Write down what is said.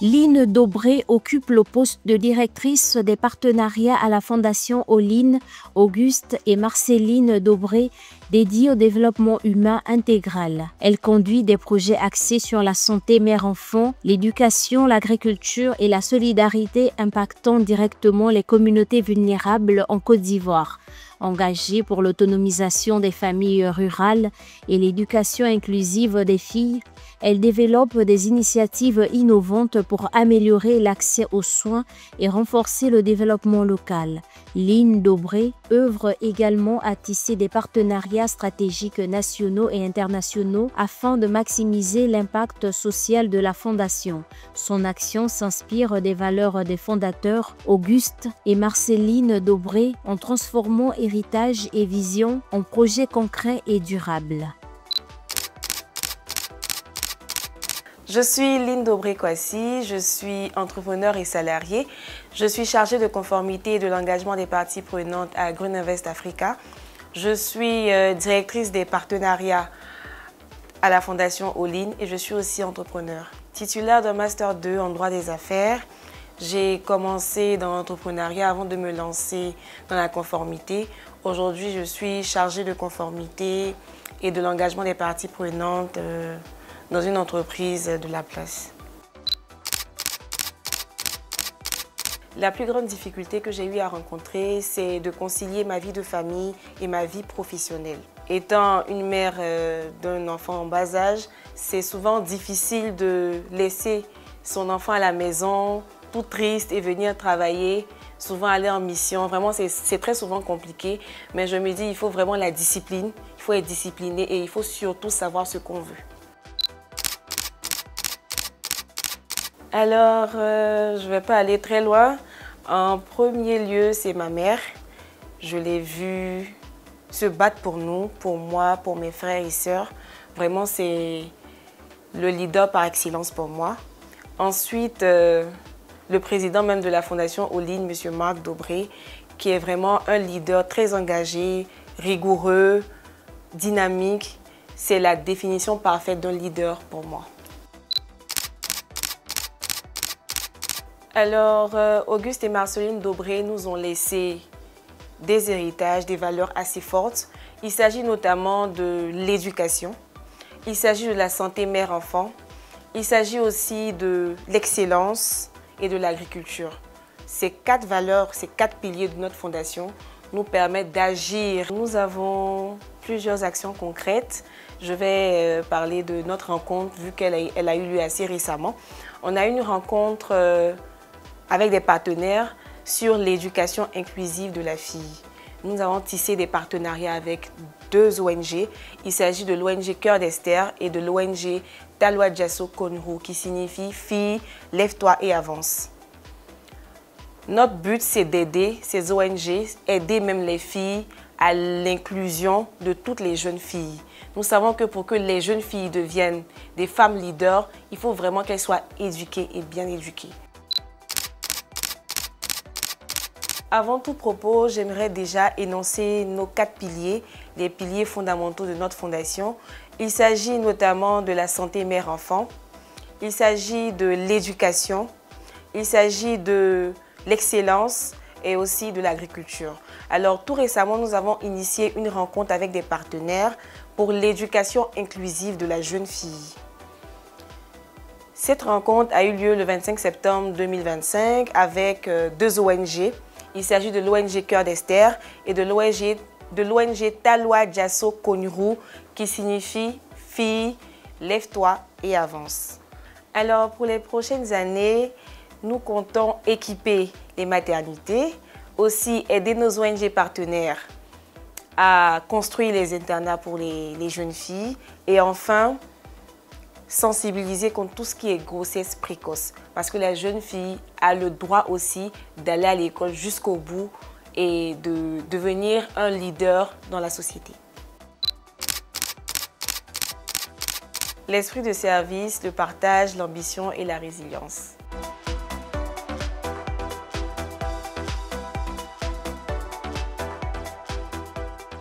Line Dobré occupe le poste de directrice des partenariats à la Fondation Oline, Auguste et Marceline Dobré, dédiée au développement humain intégral. Elle conduit des projets axés sur la santé mère-enfant, l'éducation, l'agriculture et la solidarité impactant directement les communautés vulnérables en Côte d'Ivoire. Engagée pour l'autonomisation des familles rurales et l'éducation inclusive des filles, elle développe des initiatives innovantes pour améliorer l'accès aux soins et renforcer le développement local. Line Dobré œuvre également à tisser des partenariats stratégiques nationaux et internationaux afin de maximiser l'impact social de la Fondation. Son action s'inspire des valeurs des fondateurs Auguste et Marceline Dobré en transformant héritage et vision en projets concrets et durables. Je suis Line Dobré-Kwasi, je suis entrepreneur et salariée. Je suis chargée de conformité et de l'engagement des parties prenantes à Green Invest Africa. Je suis directrice des partenariats à la Fondation Oline et je suis aussi entrepreneur. Titulaire d'un Master 2 en droit des affaires, j'ai commencé dans l'entrepreneuriat avant de me lancer dans la conformité. Aujourd'hui, je suis chargée de conformité et de l'engagement des parties prenantes dans une entreprise de la place. La plus grande difficulté que j'ai eu à rencontrer, c'est de concilier ma vie de famille et ma vie professionnelle. Étant une mère d'un enfant en bas âge, c'est souvent difficile de laisser son enfant à la maison, tout triste, et venir travailler, souvent aller en mission. Vraiment, c'est très souvent compliqué, mais je me dis il faut vraiment la discipline, il faut être discipliné et il faut surtout savoir ce qu'on veut. Alors, je ne vais pas aller très loin. En premier lieu, c'est ma mère. Je l'ai vue se battre pour nous, pour moi, pour mes frères et sœurs. Vraiment, c'est le leader par excellence pour moi. Ensuite, le président même de la Fondation Oline, M. Marc Dobré, qui est vraiment un leader très engagé, rigoureux, dynamique. C'est la définition parfaite d'un leader pour moi. Alors, Auguste et Marceline Dobré nous ont laissé des héritages, des valeurs assez fortes. Il s'agit notamment de l'éducation, il s'agit de la santé mère-enfant, il s'agit aussi de l'excellence et de l'agriculture. Ces 4 valeurs, ces 4 piliers de notre fondation nous permettent d'agir. Nous avons plusieurs actions concrètes. Je vais parler de notre rencontre vu qu'elle a eu lieu assez récemment. On a eu une rencontre avec des partenaires sur l'éducation inclusive de la fille. Nous avons tissé des partenariats avec 2 ONG. Il s'agit de l'ONG Cœur d'Esther et de l'ONG Talwa Djasso Konrou, qui signifie « Fille, lève-toi et avance ». Notre but, c'est d'aider ces ONG, aider même les filles à l'inclusion de toutes les jeunes filles. Nous savons que pour que les jeunes filles deviennent des femmes leaders, il faut vraiment qu'elles soient éduquées et bien éduquées. Avant tout propos, j'aimerais déjà énoncer nos 4 piliers, les piliers fondamentaux de notre fondation. Il s'agit notamment de la santé mère-enfant, il s'agit de l'éducation, il s'agit de l'excellence et aussi de l'agriculture. Alors tout récemment, nous avons initié une rencontre avec des partenaires pour l'éducation inclusive de la jeune fille. Cette rencontre a eu lieu le 25 septembre 2025 avec 2 ONG. Il s'agit de l'ONG Cœur d'Esther et de l'ONG Talwa Djasso Konrou, qui signifie « Fille, lève-toi et avance ». Alors pour les prochaines années, nous comptons équiper les maternités, aussi aider nos ONG partenaires à construire les internats pour les jeunes filles et enfin sensibiliser contre tout ce qui est grossesse précoce. Parce que la jeune fille a le droit aussi d'aller à l'école jusqu'au bout et de devenir un leader dans la société. L'esprit de service, le partage, l'ambition et la résilience.